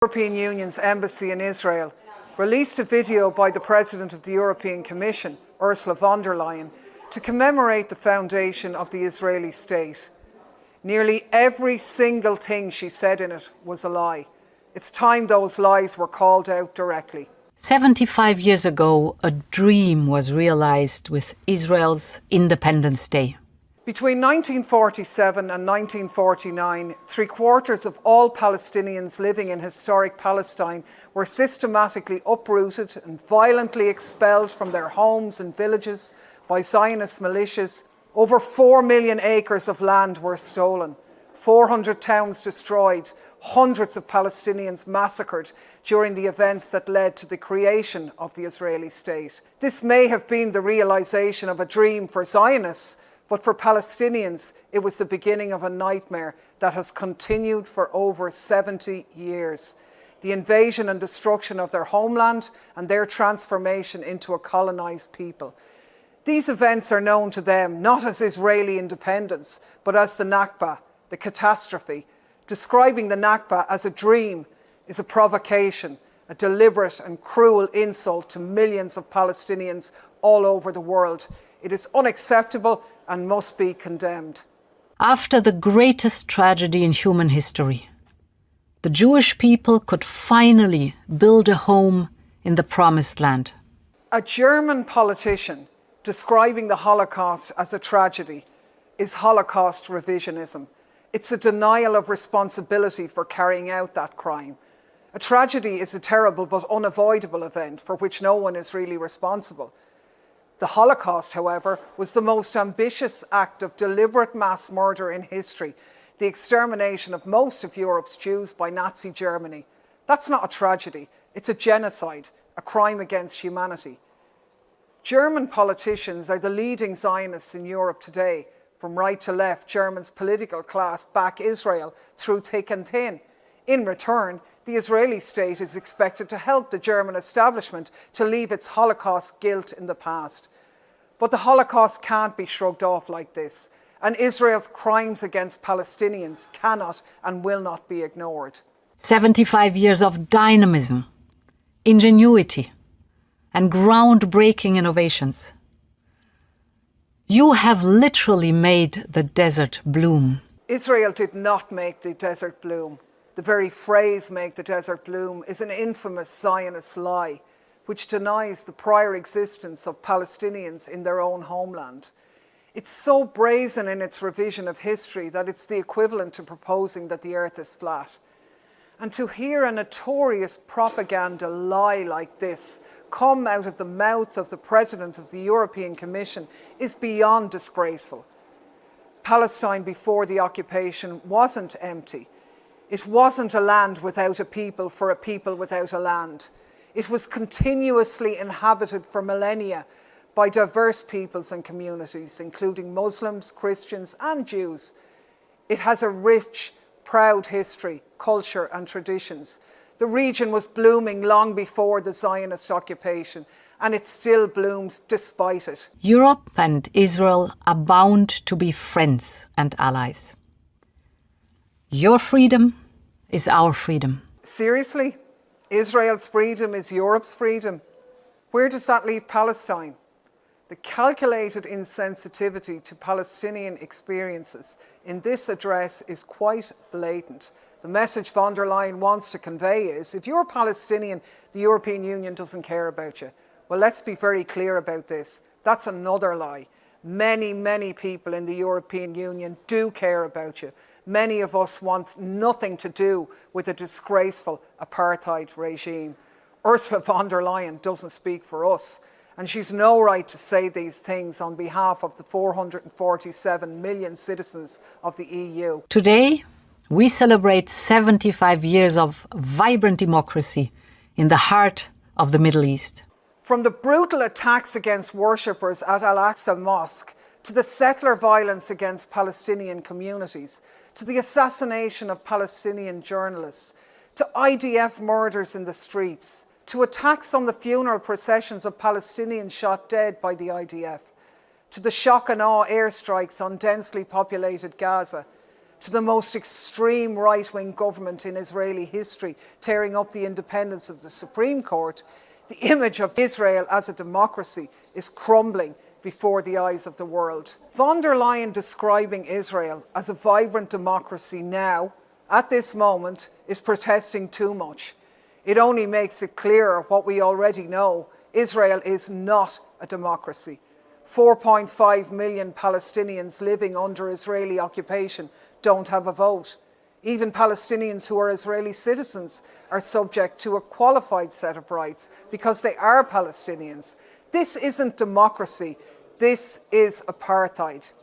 European Union's embassy in Israel released a video by the President of the European Commission, Ursula von der Leyen, to commemorate the foundation of the Israeli state. Nearly every single thing she said in it was a lie. It's time those lies were called out directly. 75 years ago, a dream was realized with Israel's Independence Day. Between 1947 and 1949, 3/4 of all Palestinians living in historic Palestine were systematically uprooted and violently expelled from their homes and villages by Zionist militias. Over 4 million acres of land were stolen, 400 towns destroyed, hundreds of Palestinians massacred during the events that led to the creation of the Israeli state. This may have been the realization of a dream for Zionists, but for Palestinians, it was the beginning of a nightmare that has continued for over 70 years. The invasion and destruction of their homeland and their transformation into a colonized people. These events are known to them not as Israeli independence, but as the Nakba, the catastrophe. Describing the Nakba as a dream is a provocation, a deliberate and cruel insult to millions of Palestinians all over the world. It is unacceptable and must be condemned. After the greatest tragedy in human history, the Jewish people could finally build a home in the Promised Land. A German politician describing the Holocaust as a tragedy is Holocaust revisionism. It's a denial of responsibility for carrying out that crime. A tragedy is a terrible but unavoidable event for which no one is really responsible. The Holocaust, however, was the most ambitious act of deliberate mass murder in history, the extermination of most of Europe's Jews by Nazi Germany. That's not a tragedy, it's a genocide, a crime against humanity. German politicians are the leading Zionists in Europe today. From right to left, Germany's political class back Israel through thick and thin. In return, the Israeli state is expected to help the German establishment to leave its Holocaust guilt in the past. But the Holocaust can't be shrugged off like this, and Israel's crimes against Palestinians cannot and will not be ignored. 75 years of dynamism, ingenuity, and groundbreaking innovations. You have literally made the desert bloom. Israel did not make the desert bloom. The very phrase "make the desert bloom" is an infamous Zionist lie, which denies the prior existence of Palestinians in their own homeland. It's so brazen in its revision of history that it's the equivalent to proposing that the earth is flat. And to hear a notorious propaganda lie like this come out of the mouth of the President of the European Commission is beyond disgraceful. Palestine before the occupation wasn't empty. It wasn't a land without a people for a people without a land. It was continuously inhabited for millennia by diverse peoples and communities, including Muslims, Christians, and Jews. It has a rich, proud history, culture, and traditions. The region was blooming long before the Zionist occupation, and it still blooms despite it. Europe and Israel are bound to be friends and allies. Your freedom is our freedom. Seriously? Israel's freedom is Europe's freedom? Where does that leave Palestine? The calculated insensitivity to Palestinian experiences in this address is quite blatant. The message von der Leyen wants to convey is, if you're Palestinian, the European Union doesn't care about you. Well, let's be very clear about this. That's another lie. Many, many people in the European Union do care about you. Many of us want nothing to do with a disgraceful apartheid regime. Ursula von der Leyen doesn't speak for us, and she's no right to say these things on behalf of the 447 million citizens of the EU. Today, we celebrate 75 years of vibrant democracy in the heart of the Middle East. From the brutal attacks against worshippers at Al-Aqsa Mosque, to the settler violence against Palestinian communities, to the assassination of Palestinian journalists, to IDF murders in the streets, to attacks on the funeral processions of Palestinians shot dead by the IDF, to the shock and awe airstrikes on densely populated Gaza, to the most extreme right-wing government in Israeli history, tearing up the independence of the Supreme Court, the image of Israel as a democracy is crumbling before the eyes of the world. Von der Leyen describing Israel as a vibrant democracy now, at this moment, is protesting too much. It only makes it clearer what we already know. Israel is not a democracy. 4.5 million Palestinians living under Israeli occupation don't have a vote. Even Palestinians who are Israeli citizens are subject to a qualified set of rights because they are Palestinians. This isn't democracy, this is apartheid.